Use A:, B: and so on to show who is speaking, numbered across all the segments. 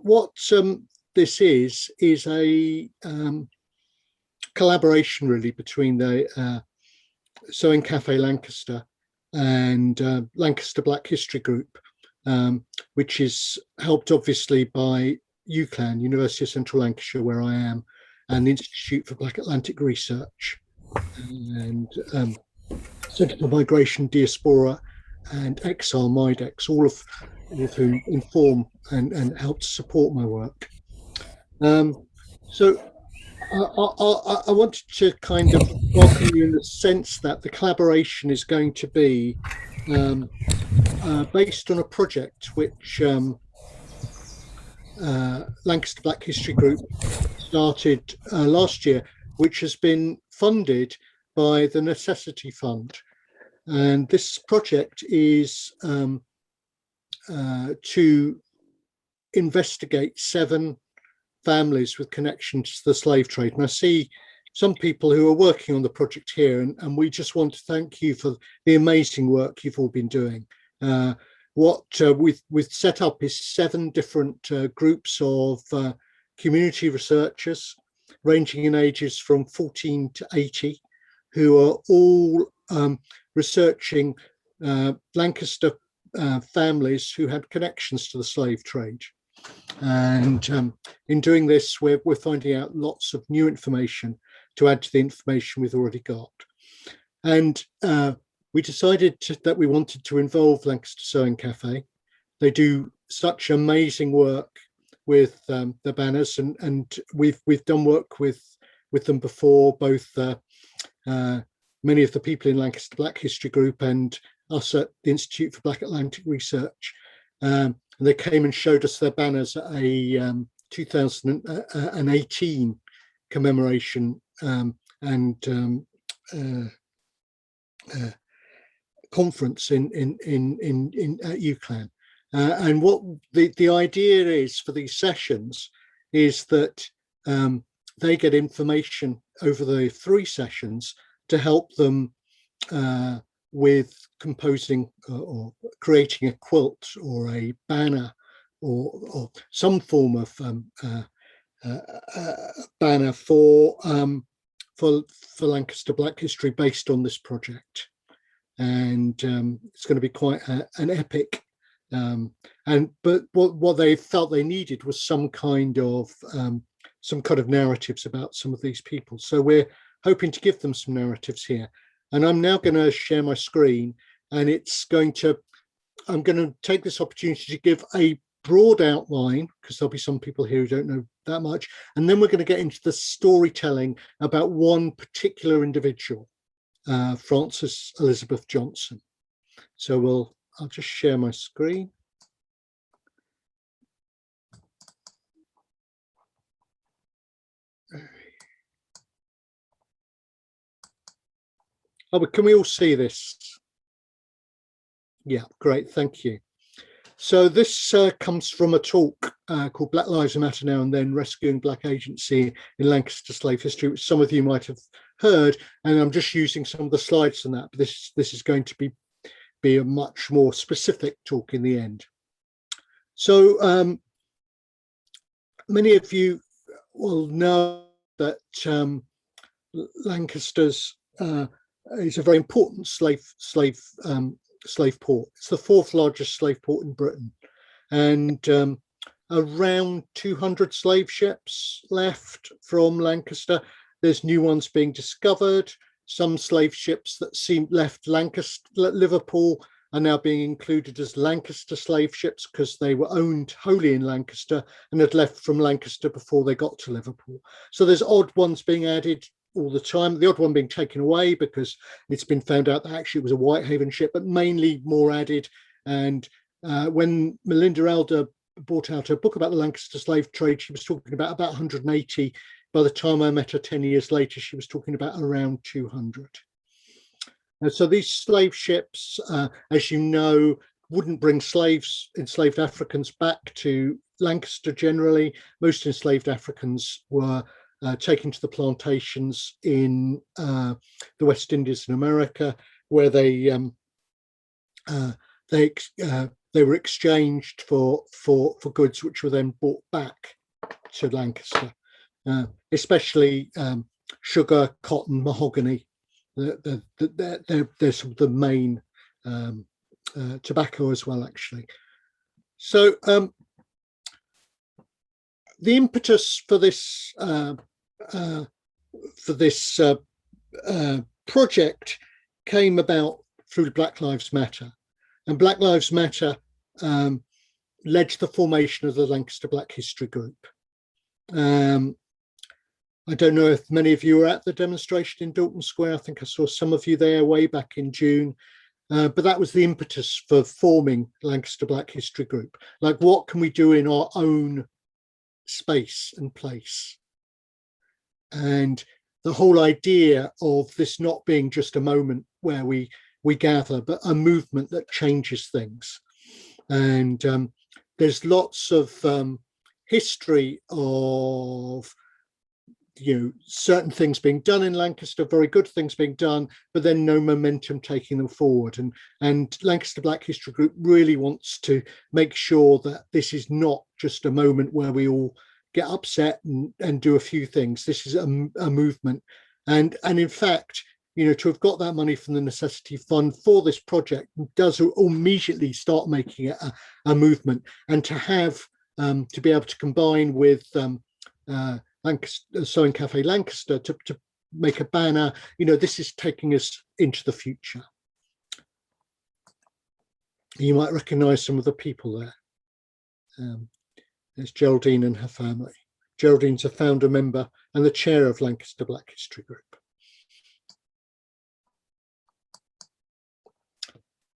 A: what this is a collaboration really between the Sewing Café Lancaster and Lancaster Black History Group, which is helped obviously by UCLan, University of Central Lancashire, where I am, and the Institute for Black Atlantic Research, and Centre for Migration, Diaspora, and Exile, MIDEX, all of whom inform and help to support my work. So I wanted to kind of welcome you in the sense that the collaboration is going to be based on a project which Lancaster Black History Group started last year, which has been funded by the Necessity Fund. And this project is to investigate 7 families with connections to the slave trade. And I see some people who are working on the project here, and we just want to thank you for the amazing work you've all been doing. What we've set up is 7 different groups of community researchers ranging in ages from 14 to 80, who are all researching Lancaster families who had connections to the slave trade. And in doing this, we're finding out lots of new information to add to the information we've already got. And we decided that we wanted to involve Lancaster Sewing Cafe. They do such amazing work with the banners, and we've done work with them before, both many of the people in Lancaster Black History Group and us at the Institute for Black Atlantic Research. And they came and showed us their banners at a 2018 commemoration and conference in at UCLan. And what the idea is for these sessions is that they get information over the 3 sessions to help them with composing or creating a quilt or a banner or some form of banner for Lancaster Black History based on this project. And it's going to be quite an epic. But what they felt they needed was some kind of narratives about some of these people. So we're hoping to give them some narratives here. And I'm now going to share my screen, and I'm going to take this opportunity to give a broad outline, because there'll be some people here who don't know that much. And then we're going to get into the storytelling about one particular individual, Frances Elizabeth Johnson. So I'll just share my screen. Oh, but can we all see this? Yeah, great, thank you. So this comes from a talk called Black Lives Matter Now and Then, Rescuing Black Agency in Lancaster Slave History, which some of you might have heard, and I'm just using some of the slides on that, but this is going to be a much more specific talk in the end. So many of you will know that Lancaster's is a very important slave port. It's the 4th largest slave port in Britain, and around 200 slave ships left from Lancaster. There's new ones being discovered. Some slave ships that left Liverpool are now being included as Lancaster slave ships because they were owned wholly in Lancaster and had left from Lancaster before they got to Liverpool. So there's odd ones being added all the time, the odd one being taken away because it's been found out that actually it was a Whitehaven ship, but mainly more added. And when Melinda Elder brought out her book about the Lancaster slave trade, she was talking about 180. By the time I met her 10 years later, she was talking about around 200. So these slave ships, as you know, wouldn't bring enslaved Africans back to Lancaster generally. Most enslaved Africans were taken to the plantations in the West Indies in America, where they they were exchanged for goods which were then brought back to Lancaster, especially sugar, cotton, mahogany. They're sort of the main tobacco as well, actually. So the impetus for this project came about through Black Lives Matter, and Black Lives Matter led to the formation of the Lancaster Black History Group. I don't know if many of you were at the demonstration in Dalton Square. I think I saw some of you there way back in June. But that was the impetus for forming Lancaster Black History Group. Like, what can we do in our own space and place? And the whole idea of this not being just a moment where we gather, but a movement that changes things. And there's lots of history of certain things being done in Lancaster, very good things being done, but then no momentum taking them forward. And Lancaster Black History Group really wants to make sure that this is not just a moment where we all get upset and do a few things. This is a movement. And in fact, to have got that money from the Necessity Fund for this project does immediately start making it a movement. And to have, to be able to combine with Sewing Café Lancaster to make a banner, this is taking us into the future. You might recognise some of the people there. There's Geraldine and her family. Geraldine's a founder member and the chair of Lancaster Black History Group.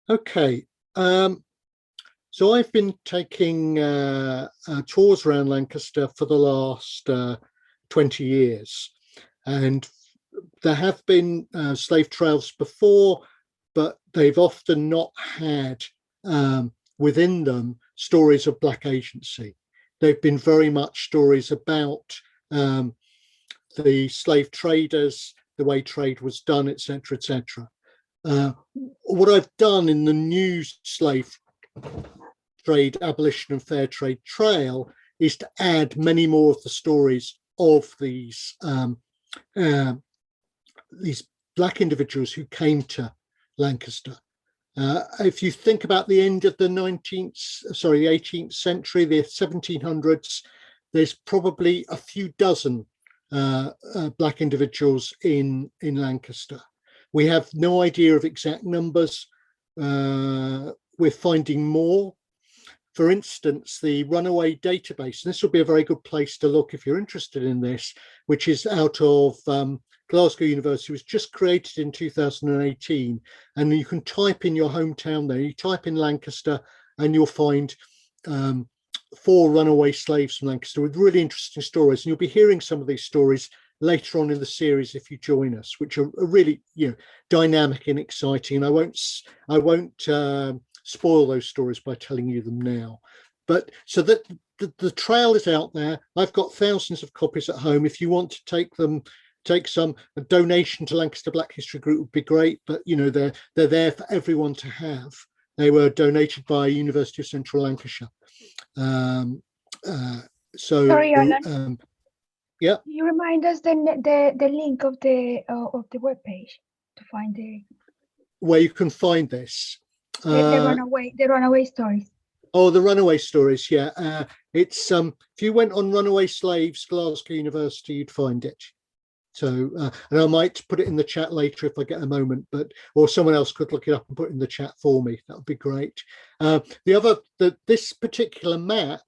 A: Okay, so I've been taking tours around Lancaster for the last 20 years, and there have been slave trails before, but they've often not had within them stories of Black agency. They've been very much stories about the slave traders, the way trade was done, etc., etc. What I've done in the new slave trade, abolition and fair trade trail is to add many more of the stories of these Black individuals who came to Lancaster. If you think about the end of the 18th century, the 1700s, there's probably a few dozen Black individuals in Lancaster. We have no idea of exact numbers. We're finding more. For instance, the runaway database, and this will be a very good place to look if you're interested in this, which is out of Glasgow University, was just created in 2018. And you can type in your hometown there, you type in Lancaster, and you'll find 4 runaway slaves from Lancaster with really interesting stories. And you'll be hearing some of these stories later on in the series if you join us, which are really dynamic and exciting. And I won't spoil those stories by telling you them now. But so that the trail is out there. I've got thousands of copies at home. If you want to take some, a donation to Lancaster Black History Group would be great, but they're there for everyone to have. They were donated by University of Central Lancashire.
B: Sorry, Alan.
A: Yeah.
B: You remind us the link of the webpage to find
A: where you can find this.
B: The runaway stories.
A: Oh, the runaway stories, yeah. It's if you went on Runaway Slaves, Glasgow University, you'd find it. So, and I might put it in the chat later if I get a moment, or someone else could look it up and put it in the chat for me. That would be great. This particular map,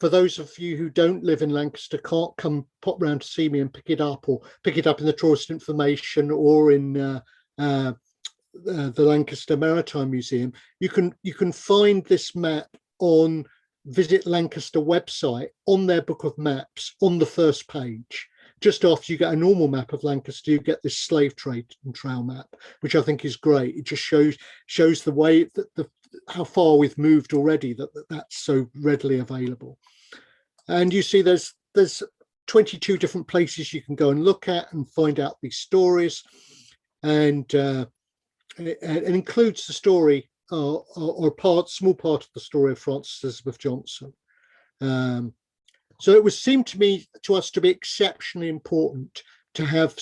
A: for those of you who don't live in Lancaster, can't come pop round to see me and pick it up, or pick it up in the Tourist Information or in the Lancaster Maritime Museum, you can find this map on Visit Lancaster website on their book of maps on the first page. Just after you get a normal map of Lancaster, you get this slave trade and trail map, which I think is great. It just shows the way that how far we've moved already, that's so readily available. And you see there's 22 different places you can go and look at and find out these stories, and it includes the story small part of the story of Frances Elizabeth Johnson. So it was seemed to us to be exceptionally important to have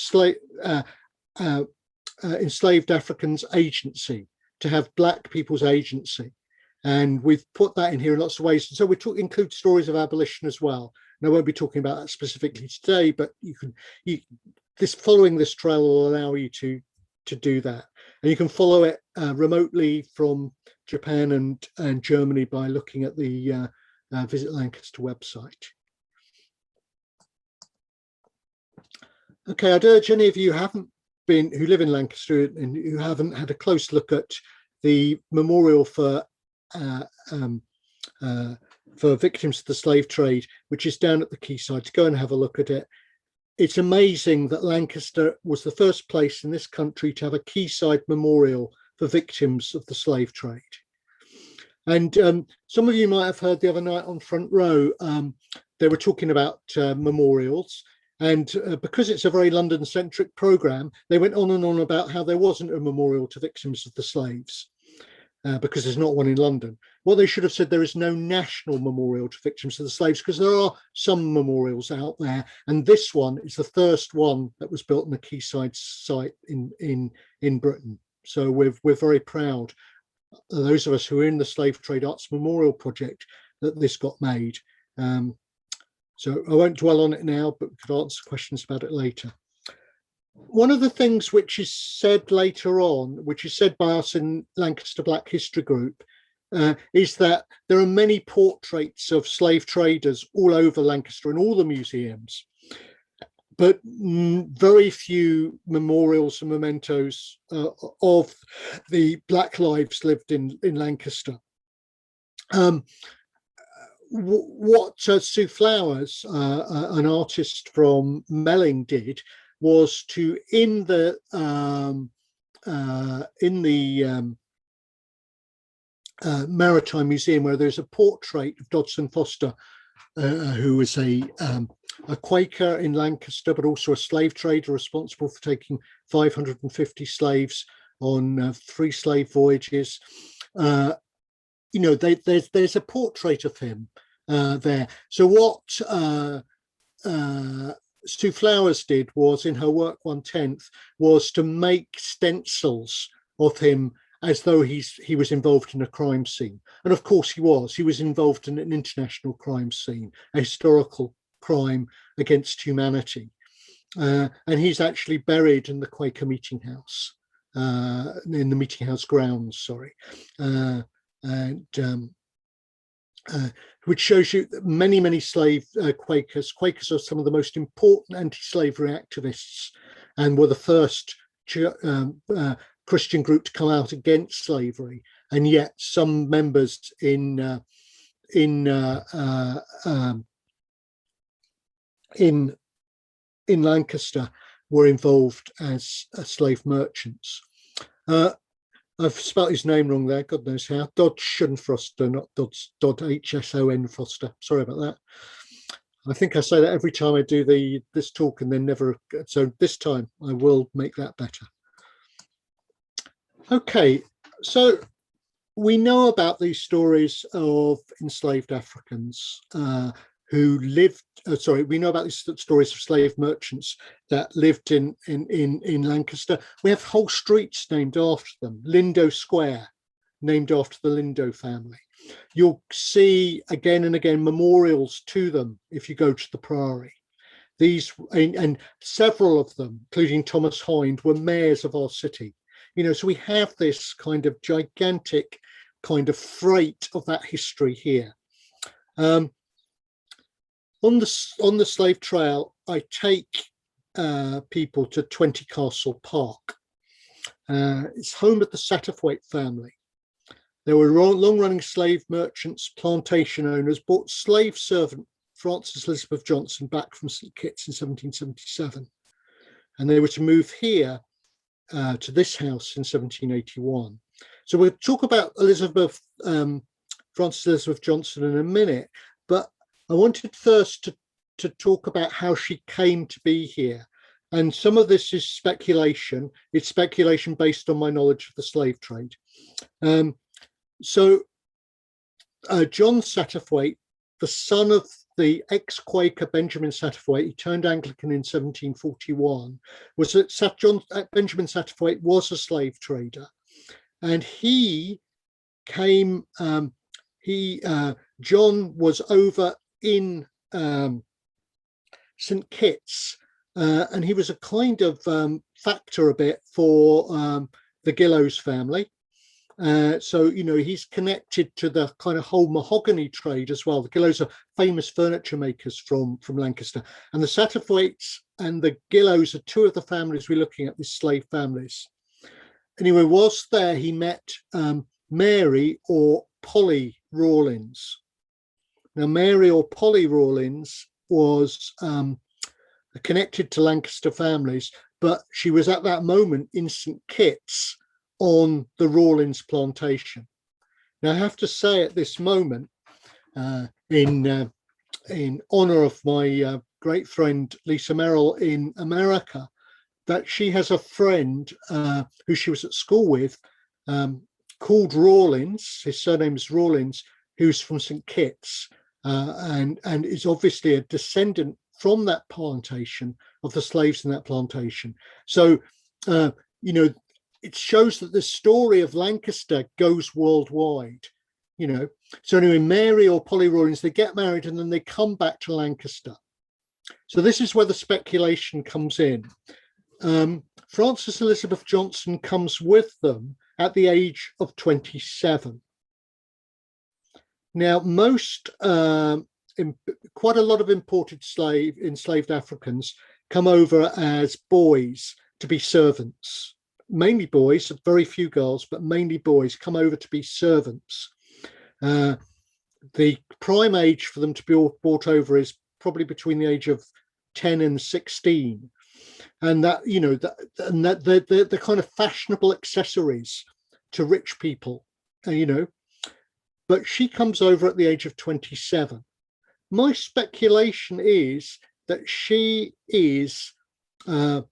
A: enslaved Africans' agency, to have Black people's agency. And we've put that in here in lots of ways. And so we include stories of abolition as well. And I won't be talking about that specifically today, but following this trail will allow you to do that. And you can follow it remotely from Japan and Germany by looking at the Visit Lancaster website. Okay, I'd urge any of you who live in Lancaster and who haven't had a close look at the memorial for victims of the slave trade, which is down at the quayside, to go and have a look at it. It's amazing that Lancaster was the first place in this country to have a quayside memorial for victims of the slave trade. And some of you might have heard the other night on Front Row, they were talking about memorials. And because it's a very London-centric programme, they went on and on about how there wasn't a memorial to victims of the slaves, because there's not one in London. What they should have said, there is no national memorial to victims of the slaves, because there are some memorials out there. And this one is the first one that was built in a quayside site in Britain. So we're very proud, those of us who are in the Slave Trade Arts Memorial Project, that this got made. So I won't dwell on it now, but we could answer questions about it later. One of the things which is said later on, which is said by us in Lancaster Black History Group, is that there are many portraits of slave traders all over Lancaster in all the museums, but very few memorials and mementos of the Black lives lived in Lancaster. What Sue Flowers, an artist from Melling, did was to, in the Maritime Museum, where there's a portrait of Dodson Foster, who was a Quaker in Lancaster, but also a slave trader responsible for taking 550 slaves on 3 slave voyages. You know, there's a portrait of him there. So what Sue Flowers did was, in her work 1/10, was to make stencils of him as though he was involved in a crime scene. And of course he was involved in an international crime scene, a historical crime against humanity. And he's actually buried in the Quaker Meeting House, in the Meeting House grounds, sorry. Which shows you that many slave Quakers are some of the most important anti-slavery activists, and were the first Christian group to come out against slavery. And yet some members in Lancaster were involved as slave merchants. I've spelt his name wrong there, God knows how. Dodson Foster, not Dodd H-S-O-N Foster. Sorry about that. I think I say that every time I do this talk, and then never. So this time I will make that better. Okay, so we know about these stories of enslaved Africans who lived. We know about these stories of slave merchants that lived in Lancaster. We have whole streets named after them. Lindo Square, named after the Lindo family. You'll see again and again memorials to them if you go to the Priory. These and several of them, including Thomas Hind, were mayors of our city. You know, so we have this kind of gigantic kind of freight of that history here. On the slave trail, I take people to 20 Castle Park. It's home of the Setterford family. There were long-running slave merchants, plantation owners, brought slave servant Frances Elizabeth Johnson back from St Kitts in 1777. And they were to move here to this house in 1781. So we'll talk about Frances Elizabeth Johnson in a minute, but I wanted first to talk about how she came to be here. And some of this is speculation. It's speculation based on my knowledge of the slave trade. So John Setterford, the son of the ex-Quaker Benjamin Setterford, he turned Anglican in 1741, was that Benjamin Setterford was a slave trader, and he came. John was over in St. Kitts, and he was a kind of factor a bit for the Gillows family. So, you know, he's connected to the kind of whole mahogany trade as well. The Gillows are famous furniture makers from Lancaster, and the Setterfords and the Gillows are two of the families we're looking at, these slave families. Anyway, whilst there, he met Mary or Polly Rawlins. Now, Mary or Polly Rawlins was connected to Lancaster families, but she was at that moment in St. Kitts on the Rawlins plantation. Now, I have to say at this moment, in honor of my great friend Lisa Merrill in America, that she has a friend who she was at school with called Rawlins. His surname is Rawlins, who's from St. Kitts, and is obviously a descendant from that plantation, of the slaves in that plantation. So, you know, it shows that the story of Lancaster goes worldwide, you know. So anyway, Mary or Polly Rawlins, they get married and then they come back to Lancaster. So this is where the speculation comes in. Frances Elizabeth Johnson comes with them at the age of 27. Now, quite a lot of imported enslaved Africans come over as boys to be servants. Mainly boys, very few girls, but mainly boys come over to be servants. The prime age for them to be brought over is probably between the age of 10 and 16. And that, you know, the kind of fashionable accessories to rich people, you know. But she comes over at the age of 27. My speculation is that she is a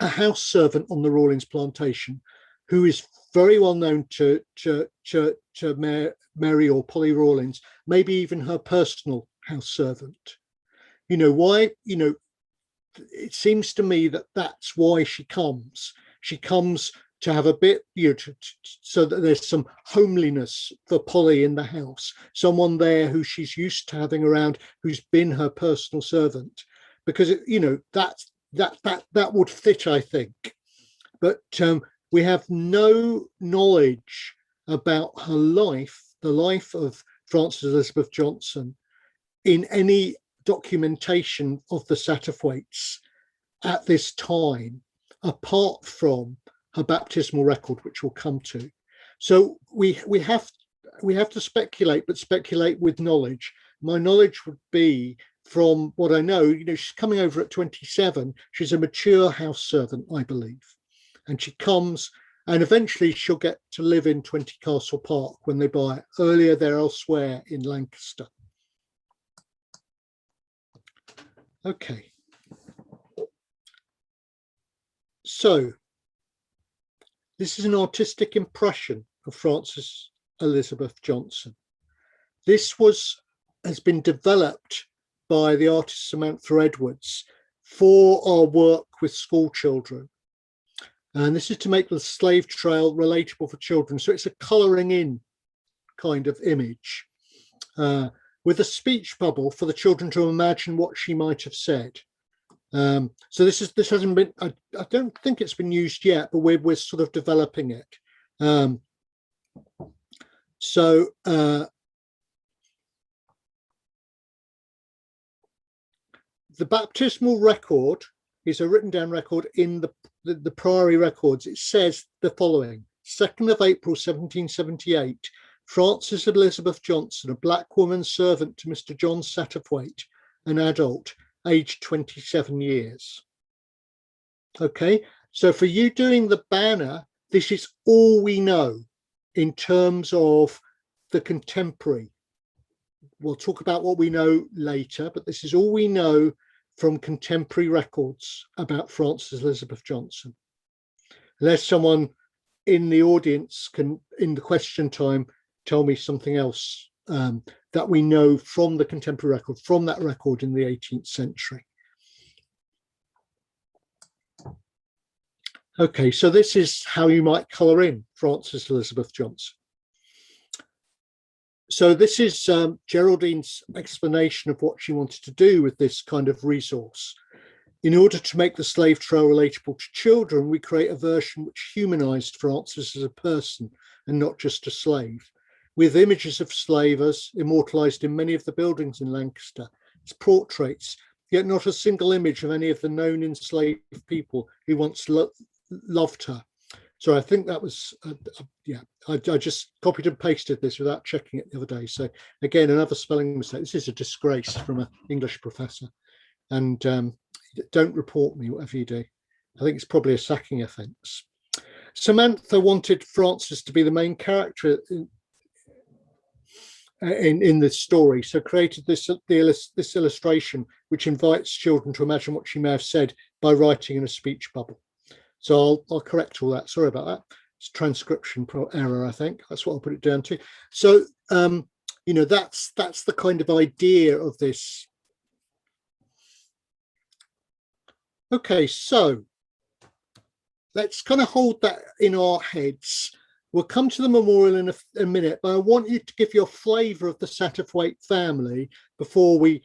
A: house servant on the Rawlins plantation, who is very well known to Mary or Polly Rawlins, maybe even her personal house servant. You know why? You know, it seems to me that that's why she comes. She comes to have a bit, you know, so that there's some homeliness for Polly in the house, someone there who she's used to having around, who's been her personal servant, because it, you know, that would fit, I think. But we have no knowledge about her life, the life of Frances Elizabeth Johnson, in any documentation of the Setterfords at this time, apart from her baptismal record, which we'll come to. So we have to speculate, but speculate with knowledge. My knowledge would be from what I know. You know, she's coming over at 27. She's a mature house servant, I believe, and she comes, and eventually she'll get to live in 20 Castle Park when they buy it. Earlier, they're elsewhere in Lancaster. Okay. So this is an artistic impression of Frances Elizabeth Johnson. This has been developed by the artist Samantha Edwards for our work with school children. And this is to make the slave trail relatable for children. So it's a colouring in kind of image with a speech bubble for the children to imagine what she might have said. So this hasn't been, I don't think it's been used yet, but we're sort of developing it. The baptismal record is a written down record in the Priory records. It says the following: 2nd of April 1778, Frances Elizabeth Johnson, a black woman servant to Mr. John Setterford, an adult, aged 27 years. Okay, so for you doing the banner, this is all we know in terms of the contemporary. We'll talk about what we know later, but this is all we know from contemporary records about Frances Elizabeth Johnson. Unless someone in the audience can, in the question time, tell me something else that we know from the contemporary record, from that record in the 18th century. Okay, so this is how you might colour in Frances Elizabeth Johnson. So this is Geraldine's explanation of what she wanted to do with this kind of resource. In order to make the slave trail relatable to children, we create a version which humanised Frances as a person and not just a slave, with images of slavers immortalised in many of the buildings in Lancaster as portraits, yet not a single image of any of the known enslaved people who once loved her. So I think that was, yeah, I just copied and pasted this without checking it the other day. So again, another spelling mistake. This is a disgrace from an English professor. And don't report me, whatever you do. I think it's probably a sacking offence. Samantha wanted Frances to be the main character in this story, so created this illustration, which invites children to imagine what she may have said by writing in a speech bubble. So I'll correct all that. Sorry about that. It's transcription error, I think. That's what I'll put it down to. So, you know, that's the kind of idea of this. Okay, so let's kind of hold that in our heads. We'll come to the memorial in a minute, but I want you to give you a flavour of the Setterford family before we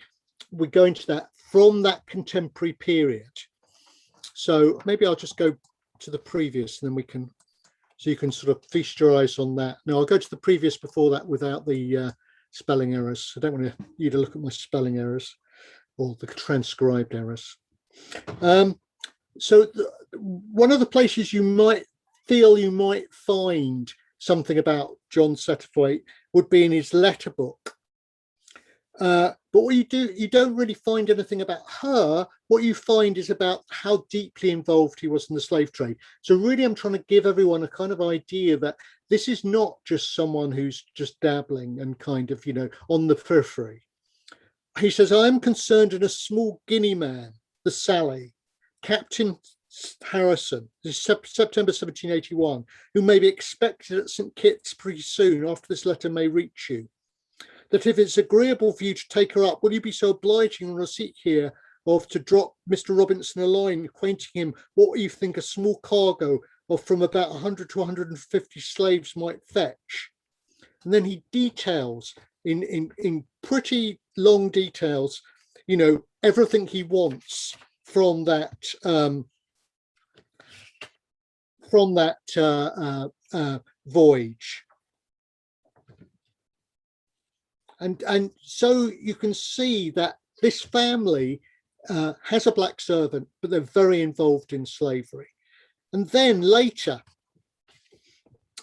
A: go into that from that contemporary period. So maybe I'll just go to the previous, and then we can, so you can sort of feast your eyes on that. No, I'll go to the previous before that without the spelling errors. I don't want you to look at my spelling errors or the transcribed errors. So one of the places you might feel you might find something about John Setterford would be in his letter book. But what you don't really find anything about her. What you find is about how deeply involved he was in the slave trade. So really, I'm trying to give everyone a kind of idea that this is not just someone who's just dabbling and kind of, you know, on the periphery. He says, I am concerned in a small Guinea man, the Sally, Captain Harrison, this is September 1781, who may be expected at St. Kitts pretty soon after this letter may reach you. That if it's agreeable for you to take her up, will you be so obliging on receipt here of to drop Mr. Robinson a line, acquainting him what you think a small cargo of from about 100 to 150 slaves might fetch? And then he details in pretty long details, you know, everything he wants from that voyage. And so you can see that this family has a black servant, but they're very involved in slavery. And then later,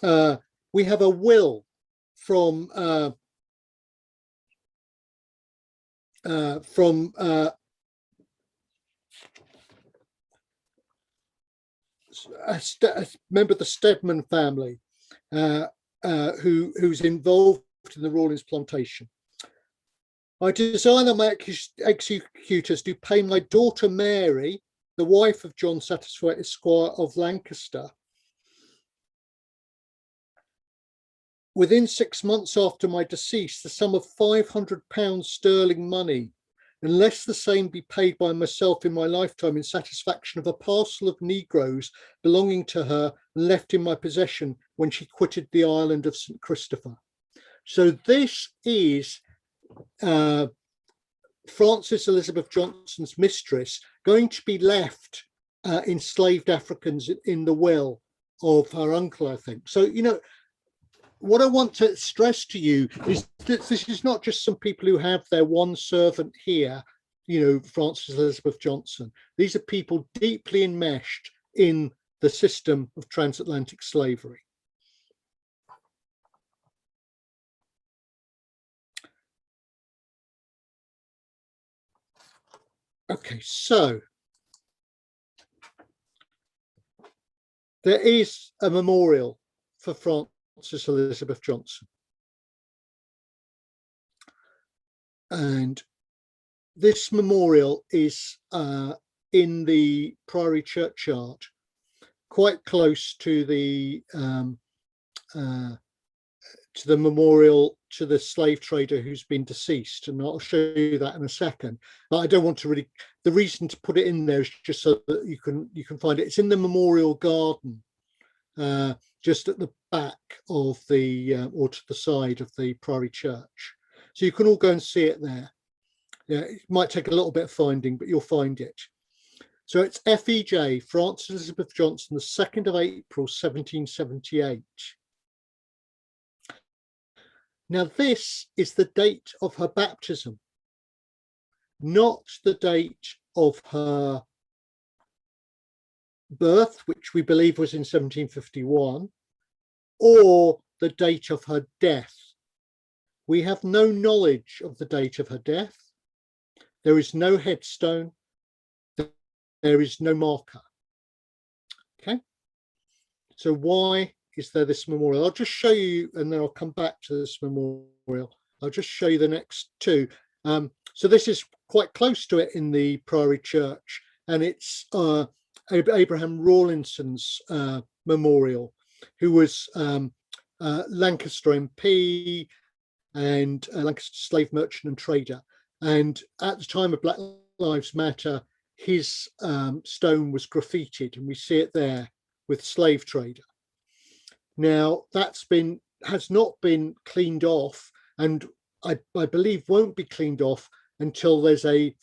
A: we have a will from a member of the Stedman family, who's involved in the Rawlins plantation. I desire that my executors do pay my daughter Mary, the wife of John Setterford, Esquire of Lancaster, within 6 months after my decease, the sum of £500 sterling money, unless the same be paid by myself in my lifetime in satisfaction of a parcel of negroes belonging to her and left in my possession when she quitted the island of St. Christopher. So this is Frances Elizabeth Johnson's mistress going to be left enslaved Africans in the will of her uncle, I think. So, you know, what I want to stress to you is that this is not just some people who have their one servant here, you know, Frances Elizabeth Johnson. These are people deeply enmeshed in the system of transatlantic slavery. Okay, so there is a memorial for Frances Elizabeth Johnson. And this memorial is in the Priory churchyard quite close to the memorial to the slave trader who's been deceased, and I'll show you that in a second. But I don't want to really. The reason to put it in there is just so that you can find it. It's in the memorial garden, just at the back of the or to the side of the Priory Church. So you can all go and see it there. Yeah, it might take a little bit of finding, but you'll find it. So it's FEJ, Frances Elizabeth Johnson, the 2nd of April, 1778. Now, this is the date of her baptism, not the date of her birth, which we believe was in 1751, or the date of her death. We have no knowledge of the date of her death. There is no headstone. There is no marker. Okay. So why is there this memorial? I'll just show you, and then I'll come back to this memorial. I'll just show you the next two. So this is quite close to it in the Priory Church, and it's Abraham Rawlinson's memorial, who was Lancaster MP and Lancaster slave merchant and trader. And at the time of Black Lives Matter, his stone was graffitied, and we see it there with slave trader. Now has not been cleaned off, and I believe won't be cleaned off until there's a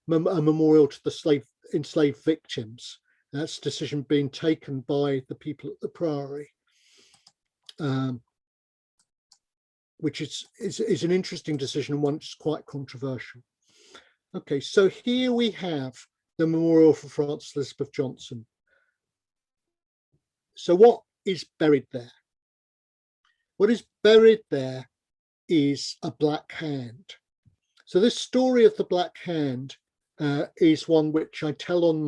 A: memorial to the enslaved victims. That's a decision being taken by the people at the Priory, which is an interesting decision and one that's quite controversial. Okay, so here we have the memorial for Frances Elizabeth Johnson. So what is buried there? What is buried there is a black hand. So this story of the black hand is one which I tell on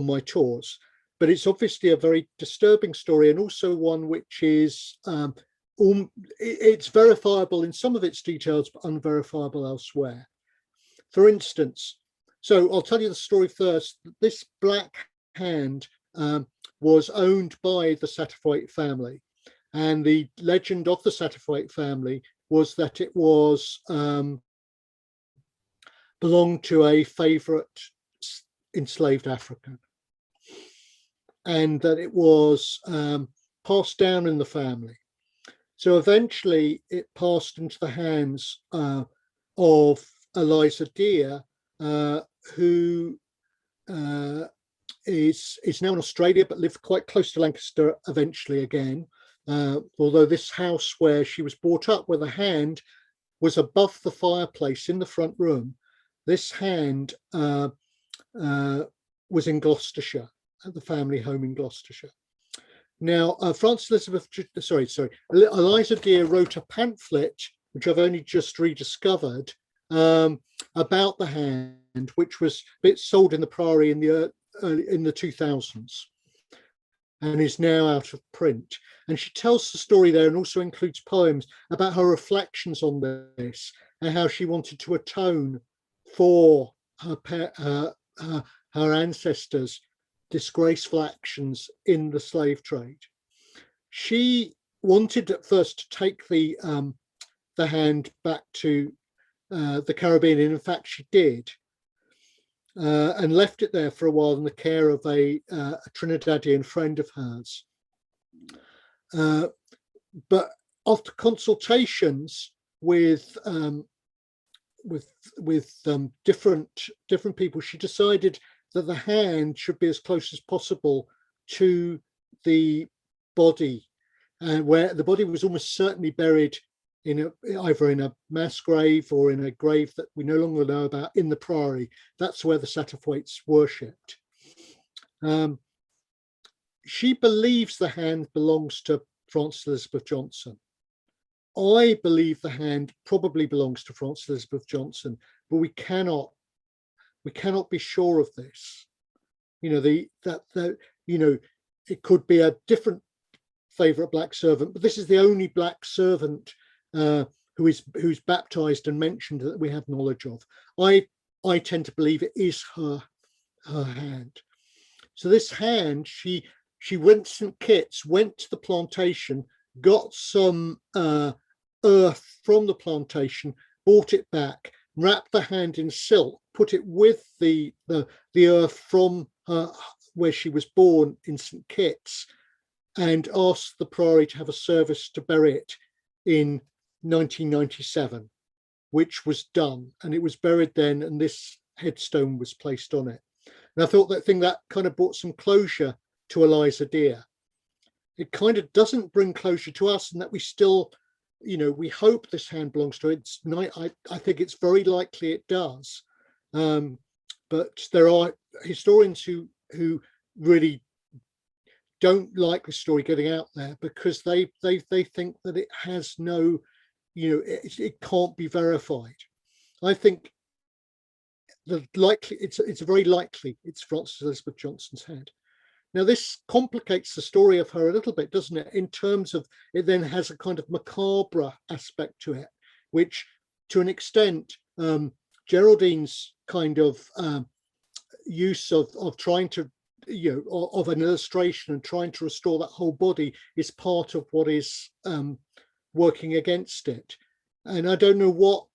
A: my tours, but it's obviously a very disturbing story, and also one which is it's verifiable in some of its details, but unverifiable elsewhere. For instance, so I'll tell you the story first. This black hand was owned by the Setterford family, and the legend of the Setterford family was that it was belonged to a favourite enslaved African, and that it was passed down in the family. So eventually it passed into the hands of Eliza Deer, who is now in Australia, but lived quite close to Lancaster eventually again. Although this house where she was brought up, where the hand was above the fireplace in the front room, this hand was in Gloucestershire, at the family home in Gloucestershire. Now, Eliza Deer wrote a pamphlet, which I've only just rediscovered, about the hand, which was sold in the Priory in the 2000s, and is now out of print. And she tells the story there, and also includes poems about her reflections on this and how she wanted to atone for her ancestors' disgraceful actions in the slave trade. She wanted at first to take the hand back to the Caribbean, and in fact she did, and left it there for a while in the care of a Trinidadian friend of hers. But after consultations with different people, she decided that the hand should be as close as possible to the body, where the body was almost certainly buried either in a mass grave or in a grave that we no longer know about in the Priory. That's where the Setterfords worshipped. She believes the hand belongs to Frances Elizabeth Johnson. I believe the hand probably belongs to Frances Elizabeth Johnson, but we cannot be sure of this. It could be a different favourite black servant, but this is the only black servant who's baptized and mentioned that we have knowledge of. I tend to believe it is her her hand. So this hand, she went to St. Kitts, went to the plantation, got some earth from the plantation, brought it back, wrapped the hand in silk, put it with the earth from her, where she was born in St. Kitts, and asked the Priory to have a service to bury it in 1997, which was done, and it was buried then, and this headstone was placed on it. And I thought that kind of brought some closure to Eliza Deer. It kind of doesn't bring closure to us, and that we still, we hope this hand belongs to it. I think it's very likely it does, but there are historians who really don't like the story getting out there because they think that it has no, it can't be verified. I think it's very likely it's Frances Elizabeth Johnson's hand. Now this complicates the story of her a little bit, doesn't it? In terms of it then has a kind of macabre aspect to it, which to an extent Geraldine's kind of use of trying to, of an illustration and trying to restore that whole body is part of what is working against it. And I don't know what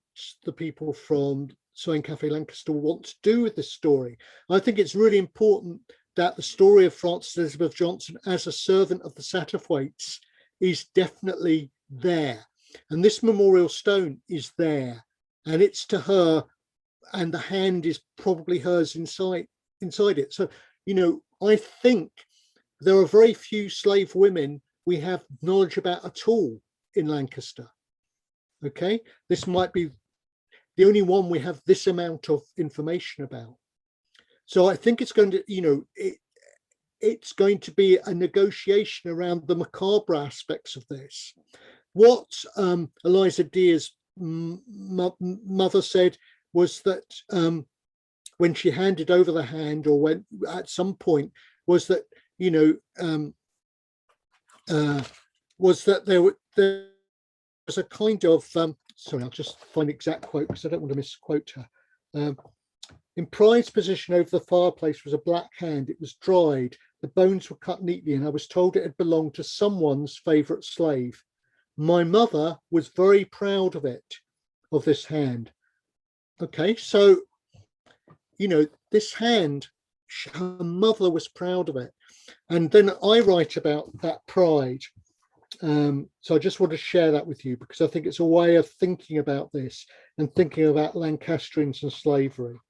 A: the people from Sewing Café Lancaster want to do with this story. I think it's really important that the story of Frances Elizabeth Johnson as a servant of the Satterthwaites is definitely there. And this memorial stone is there, and it's to her, and the hand is probably hers inside it. So, I think there are very few slave women we have knowledge about at all in Lancaster. Okay, this might be the only one we have this amount of information about. So I think it's going to, it's going to be a negotiation around the macabre aspects of this. What Eliza Deer's mother said was that when she handed over the hand, or went at some point, was that was that there was a kind of sorry, I'll just find the exact quote because I don't want to misquote her. In Pride's position over the fireplace was a black hand. It was dried. The bones were cut neatly, and I was told it had belonged to someone's favourite slave. My mother was very proud of it, of this hand. Okay, so, this hand, her mother was proud of it. And then I write about that pride. So I just want to share that with you because I think it's a way of thinking about this and thinking about Lancastrians and slavery.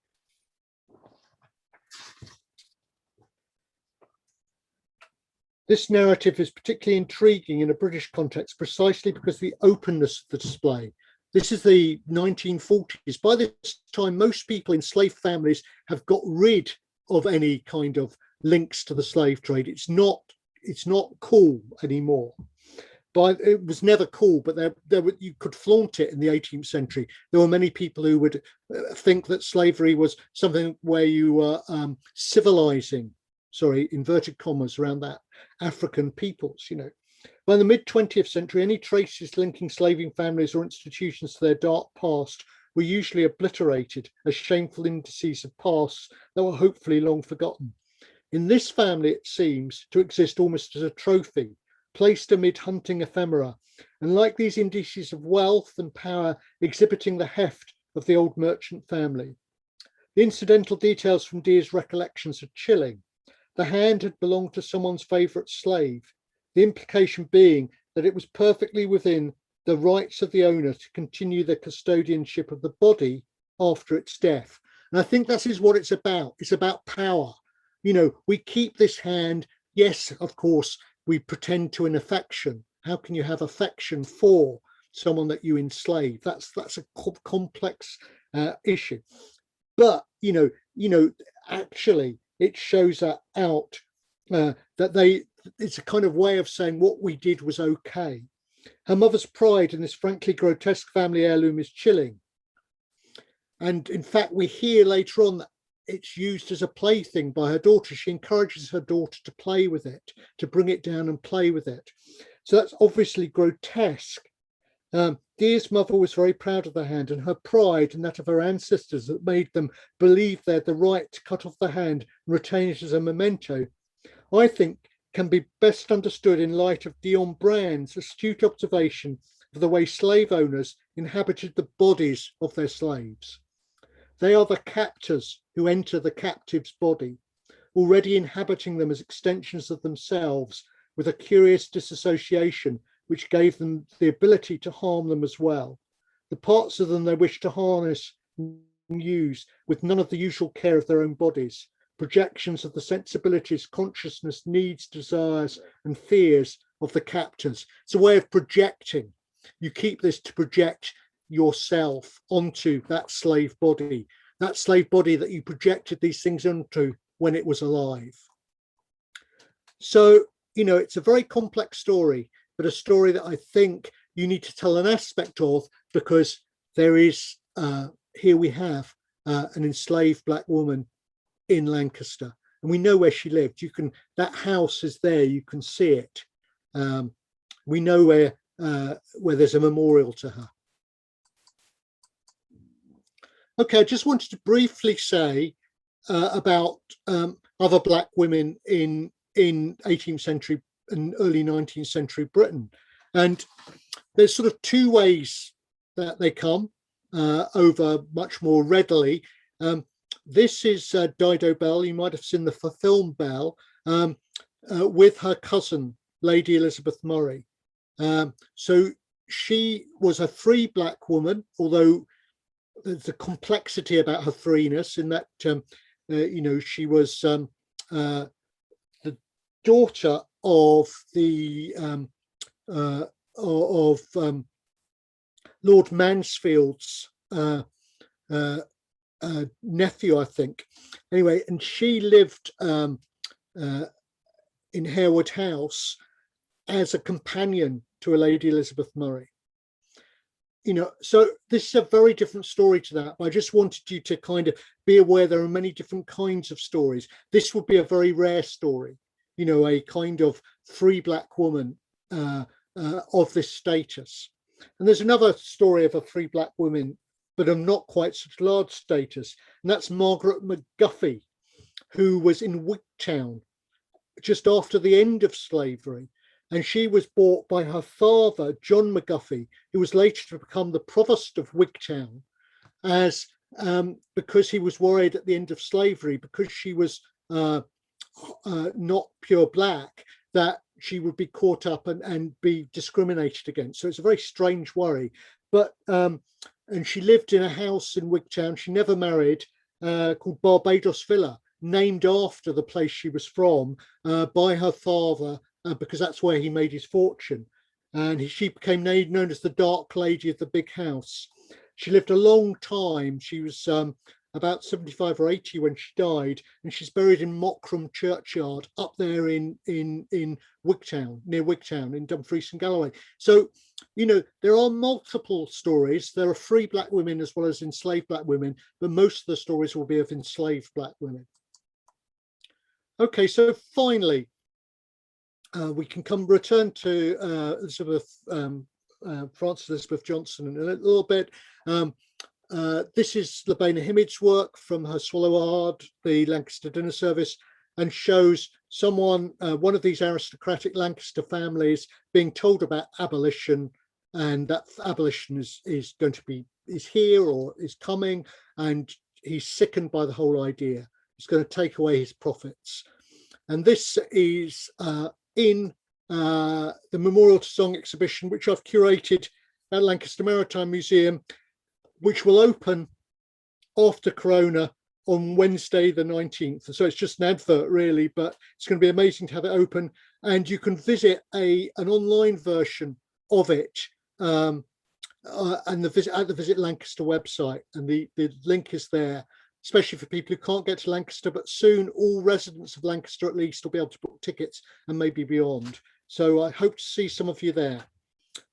A: This narrative is particularly intriguing in a British context precisely because of the openness of the display. This is the 1940s. By this time, most people in slave families have got rid of any kind of links to the slave trade. It's not cool anymore. But it was never cool, but you could flaunt it in the 18th century. There were many people who would think that slavery was something where you were civilizing, sorry, inverted commas, around that African peoples, By the mid-20th century, any traces linking slaving families or institutions to their dark past were usually obliterated as shameful indices of pasts that were hopefully long forgotten. In this family, it seems to exist almost as a trophy, placed amid hunting ephemera, and like these indices of wealth and power exhibiting the heft of the old merchant family. The incidental details from Deer's recollections are chilling. The hand had belonged to someone's favourite slave, the implication being that it was perfectly within the rights of the owner to continue the custodianship of the body after its death. And I think that is what it's about. It's about power. We keep this hand. Yes, of course, we pretend to an affection. How can you have affection for someone that you enslave? That's a complex issue. But actually, it shows that out that it's a kind of way of saying what we did was okay. Her mother's pride in this frankly grotesque family heirloom is chilling. And in fact, we hear later on that it's used as a plaything by her daughter. She encourages her daughter to play with it, to bring it down and play with it. So that's obviously grotesque. Dear's mother was very proud of the hand, and her pride and that of her ancestors that made them believe they had the right to cut off the hand and retain it as a memento, I think can be best understood in light of Dion Brand's astute observation of the way slave owners inhabited the bodies of their slaves. They are the captors who enter the captive's body, already inhabiting them as extensions of themselves, with a curious disassociation which gave them the ability to harm them as well. The parts of them they wish to harness and use with none of the usual care of their own bodies, projections of the sensibilities, consciousness, needs, desires, and fears of the captors. It's a way of projecting. You keep this to project yourself onto that slave body that you projected these things onto when it was alive. So, it's a very complex story, but a story that I think you need to tell an aspect of, because there is, here we have an enslaved Black woman in Lancaster, and we know where she lived. That house is there, you can see it. We know where there's a memorial to her. Okay, I just wanted to briefly say about other Black women in 18th century and early 19th century Britain. And there's sort of two ways that they come over much more readily. This is Dido Bell. You might have seen the film Bell with her cousin, Lady Elizabeth Murray. So she was a free Black woman, although there's a complexity about her freeness in that, she was the daughter of the Lord Mansfield's nephew, I think. Anyway, and she lived in Harewood House as a companion to a Lady Elizabeth Murray. So this is a very different story to that, but I just wanted you to kind of be aware there are many different kinds of stories. This would be a very rare story, a kind of free Black woman of this status. And there's another story of a free Black woman, but of not quite such large status, and that's Margaret McGuffey, who was in Wigtown just after the end of slavery. And she was bought by her father, John McGuffey, who was later to become the provost of Wigtown, as because he was worried at the end of slavery, because she was not pure Black, that she would be caught up and be discriminated against. So it's a very strange worry. But and she lived in a house in Wigtown. She never married, called Barbados Villa, named after the place she was from by her father, because that's where he made his fortune. And she became known as the Dark Lady of the Big House. She lived a long time. She was about 75 or 80 when she died, and she's buried in Mockram Churchyard up there in Wigtown, near Wigtown in Dumfries and Galloway. So, there are multiple stories. There are free Black women as well as enslaved Black women, but most of the stories will be of enslaved Black women. Okay, so finally, we can return to Frances Elizabeth Johnson in a little bit. This is Labaina Himid's work from her Swallow Hard, the Lancaster dinner service, and shows someone, one of these aristocratic Lancaster families, being told about abolition, and that abolition is here or is coming, and he's sickened by the whole idea. It's going to take away his profits. And this is in the Memorial to Song exhibition, which I've curated at Lancaster Maritime Museum, which will open after Corona on Wednesday the 19th. So it's just an advert really, but it's going to be amazing to have it open. And you can visit an online version of it and at the Visit Lancaster website, and the link is there, especially for people who can't get to Lancaster, but soon all residents of Lancaster at least will be able to book tickets and maybe beyond. So I hope to see some of you there.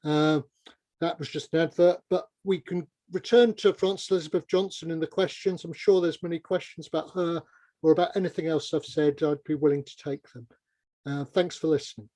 A: That was just an advert, but we can return to Frances Elizabeth Johnson in the questions. I'm sure there's many questions about her or about anything else I've said. I'd be willing to take them. Thanks for listening.